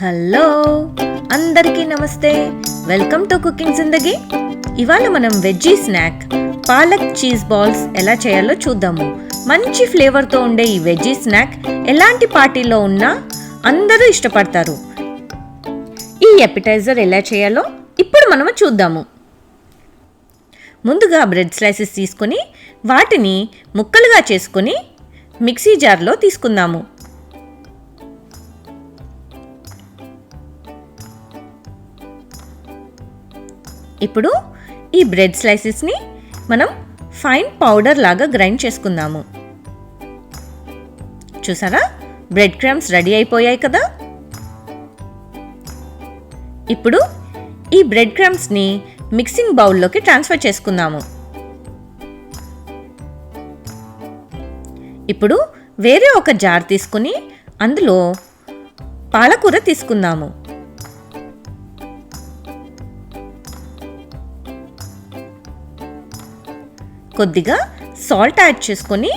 Hello అందరికీ నమస్తే, welcome to cooking జిందగీ. ఇవాళ మనం veggie snack palak cheese balls ఎలా చేయాలో చూద్దాము. మంచి ఫ్లేవర్తో ఉండే ఈ వెజ్జీ స్నాక్ ఎలాంటి పార్టీలో ఉన్నా అందరూ ఇష్టపడతారు. ఈ అపెటైజర్ ఎలా చేయాలో ఇప్పుడు మనము చూద్దాము. ముందుగా బ్రెడ్ స్లైసెస్ తీసుకొని వాటిని ముక్కలుగా చేసుకొని మిక్సీ జార్లో తీసుకుందాము. ఇప్పుడు ఈ బ్రెడ్ స్లైసెస్ని మనం ఫైన్ పౌడర్ లాగా గ్రైండ్ చేసుకుందాము. చూసారా, బ్రెడ్ క్రమ్స్ రెడీ అయిపోయాయి కదా. ఇప్పుడు ఈ బ్రెడ్ క్రమ్స్ని మిక్సింగ్ బౌల్లోకి ట్రాన్స్ఫర్ చేసుకుందాము. ఇప్పుడు వేరే ఒక జార్ తీసుకుని అందులో పాలకూర తీసుకుందాము. కొద్దిగా సాల్ట్ యాడ్ చేసుకొని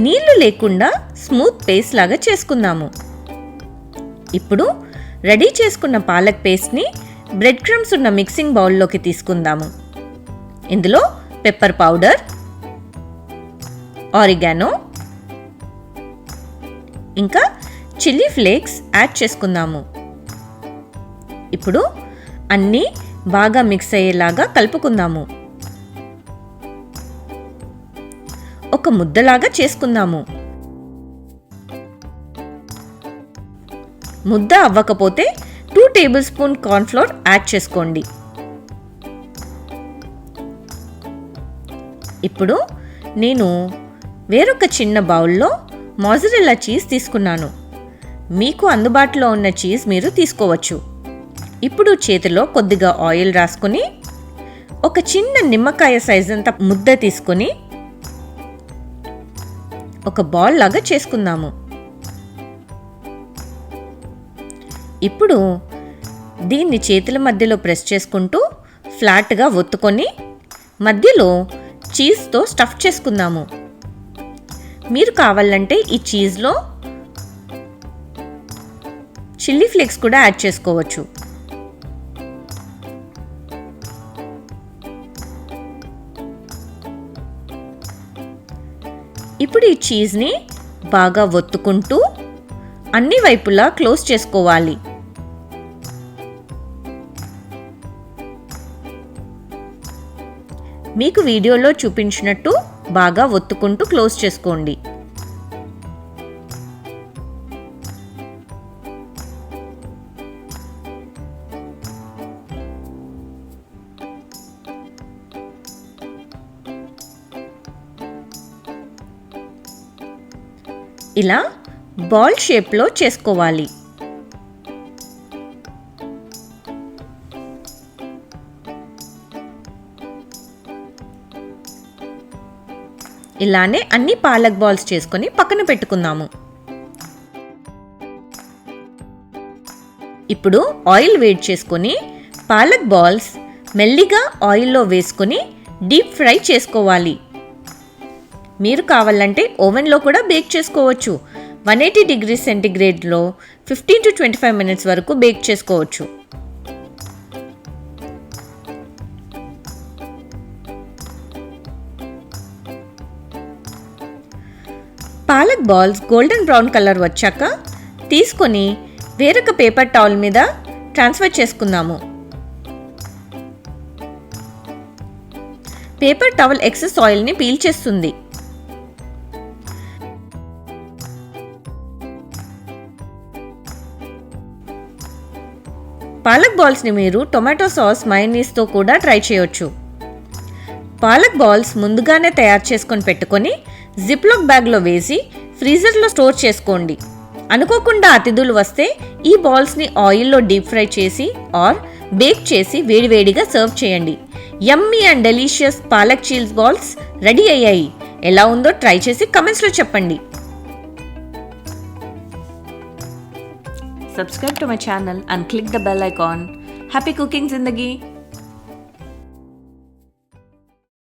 నీళ్లు లేకుండా స్మూత్ పేస్ట్ లాగా చేసుకుందాము. ఇప్పుడు రెడీ చేసుకున్న పాలక్ పేస్ట్ని బ్రెడ్ క్రమ్స్ ఉన్న మిక్సింగ్ బౌల్లోకి తీసుకుందాము. ఇందులో పెప్పర్ పౌడర్, ఆరిగానో ఇంకా చిల్లీ ఫ్లేక్స్ యాడ్ చేసుకుందాము. ఇప్పుడు అన్నీ బాగా మిక్స్ అయ్యేలాగా కలుపుకుందాము. ఒక ముద్దలాగా చేసుకుందాము. ముద్ద అవ్వకపోతే 2 టేబుల్ స్పూన్ కార్న్ఫ్లోర్ యాడ్ చేసుకోండి. ఇప్పుడు నేను వేరొక చిన్న బౌల్లో మోజరెల్లా చీజ్ తీసుకున్నాను. మీకు అందుబాటులో ఉన్న చీజ్ మీరు తీసుకోవచ్చు. ఇప్పుడు చేతిలో కొద్దిగా ఆయిల్ రాసుకొని ఒక చిన్న నిమ్మకాయ సైజ్ అంత ముద్ద తీసుకొని ఒక బాల్ లాగా చేసుకుందాము. ఇప్పుడు దీన్ని చేతుల మధ్యలో ప్రెస్ చేసుకుంటూ ఫ్లాట్గా ఒత్తుకొని మధ్యలో చీజ్తో స్టఫ్ చేసుకుందాము. మీరు కావాలంటే ఈ చీజ్లో చిల్లీ ఫ్లేక్స్ కూడా యాడ్ చేసుకోవచ్చు. ఇప్పుడు ఈ చీజ్ని బాగా ఒత్తుకుంటూ అన్ని వైపులా క్లోజ్ చేసుకోవాలి. మీకు వీడియోలో చూపించినట్టు బాగా ఒత్తుకుంటూ క్లోజ్ చేసుకోండి. ఇలా బాల్ షేప్లో చేసుకోవాలి. ఇలానే అన్ని పాలక్ బాల్స్ చేసుకొని పక్కన పెట్టుకుందాము. ఇప్పుడు ఆయిల్ వేడి చేసుకొని పాలక్ బాల్స్ మెల్లిగా ఆయిల్లో వేసుకొని డీప్ ఫ్రై చేసుకోవాలి. మీరు కావాలంటే ఓవెన్లో కూడా బేక్ చేసుకోవచ్చు. 180 డిగ్రీస్ సెంటీగ్రేడ్లో 15 to 25 మినిట్స్ వరకు బేక్ చేసుకోవచ్చు. Palak balls golden brown colour వచ్చాక తీసుకొని వేరొక పేపర్ టవల్ మీద ట్రాన్స్ఫర్ చేసుకుందాము. పేపర్ టవల్ ఎక్సెస్ ఆయిల్ని పీల్చేస్తుంది. పాలక్ బాల్స్ని మీరు టొమాటో సాస్, మయోనీస్తో కూడా ట్రై చేయొచ్చు. పాలక్ బాల్స్ ముందుగానే తయారు చేసుకొని పెట్టుకొని జిప్లాక్ బ్యాగ్లో వేసి ఫ్రీజర్లో స్టోర్ చేసుకోండి. అనుకోకుండా అతిథులు వస్తే ఈ బాల్స్ని ఆయిల్లో డీప్ ఫ్రై చేసి ఆర్ బేక్ చేసి వేడివేడిగా సర్వ్ చేయండి. యమ్మీ and delicious palak cheese balls ready అయ్యాయి. ఎలా ఉందో ట్రై చేసి కమెంట్స్లో చెప్పండి. Subscribe to my channel and click the bell icon. Happy cooking Zindagi!